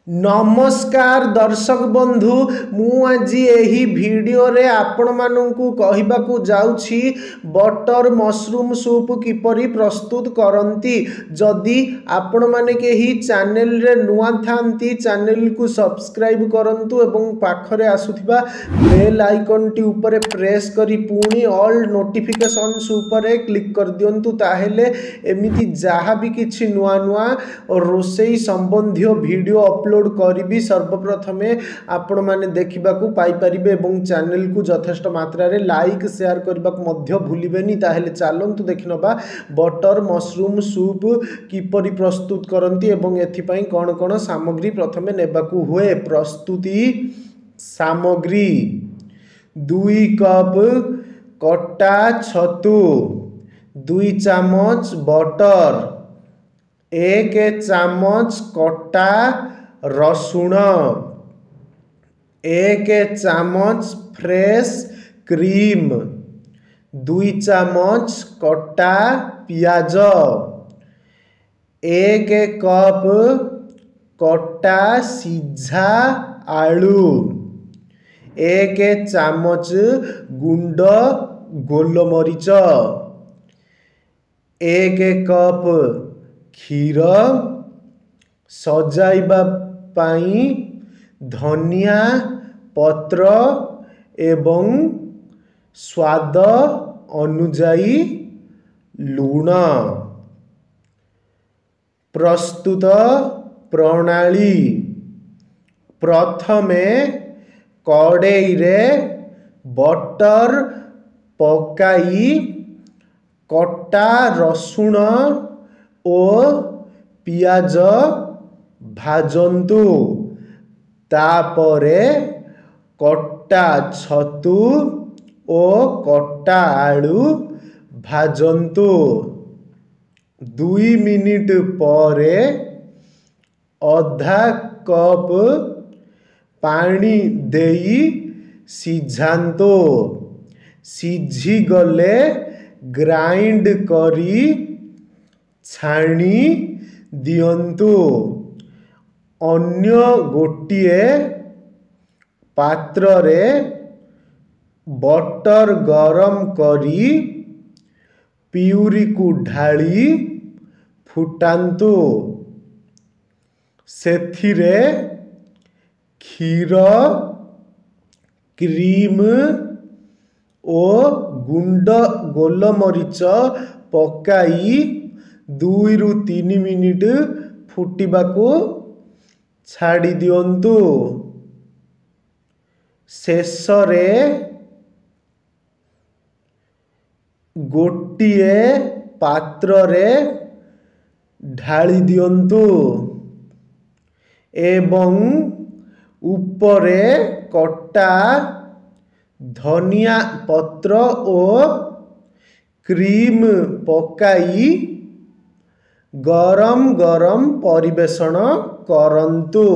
नमस्कार दर्शक बंधु मु आज यही वीडियो रे आपण मानू कहवाकू जाउछि बटर मशरूम सूप किपरि प्रस्तुत करंती। जदि आपण माने केही चैनल रे नुआ थांती चैनल को सब्सक्राइब करंतु एवं पाखरे आसुथिबा बेल आइकन टी ऊपर प्रेस करी पुणी ऑल नोटिफिकेशंस ऊपर क्लिक कर दियंतु। ताहेले एमिति जहाँ भी किछि नुआ नुआ रोसई संबंधी वीडियो अपलोड करी सर्वप्रथमे आपण माने देखा पाई परिबे एवं चैनल को यथेष्ट मात्रा रे लाइक शेयर करने को भूलिबेनी। ताहेले चलंतु देखिनबा बटर मशरूम सूप किपरि प्रस्तुत करंती एवं एथिपाई कौन कौन सामग्री प्रथमे नेबाकू हुए। प्रस्तुति सामग्री 2 कप कटा छतु, 2 चामच बटर, 1 चामच कटा रसुण, 1 चामच फ्रेश क्रीम, 2 चामच कटा पियाज, 1 कप कटा सीझा आलू, 1 चामच गुंड गोलमरीच, 1 कप क्षीर, सजाइबा पाई धनिया पत्र एवं स्वाद अनुजाई लूण। प्रस्तुत प्रणाली प्रथमे कड़ाई रे बटर पकाई कटा रसुण और पियाज भाजंतु। तापरे कटा छतु और कटा आलू भाजंतु। 2 मिनिट परे आधा कप पानी देई सिझांतु। सिझी गले ग्राइंड करी छाणी दियंतु। अन्य गोटिए पात्र रे बटर गरम करी प्यूरी को ढाली फुटांतु। सेथिरे क्षीर क्रीम और गुंड गोलमरीच पकाई 2 ରୁ 3 मिनिट फुटिबाकू छाड़ी दियंतु। शेषरे गोटिए पात्र रे ढाली दियंतु एवं उपरे कटा धनिया पत्र और क्रीम पकाई गरम गरम परिवेषण करंतु।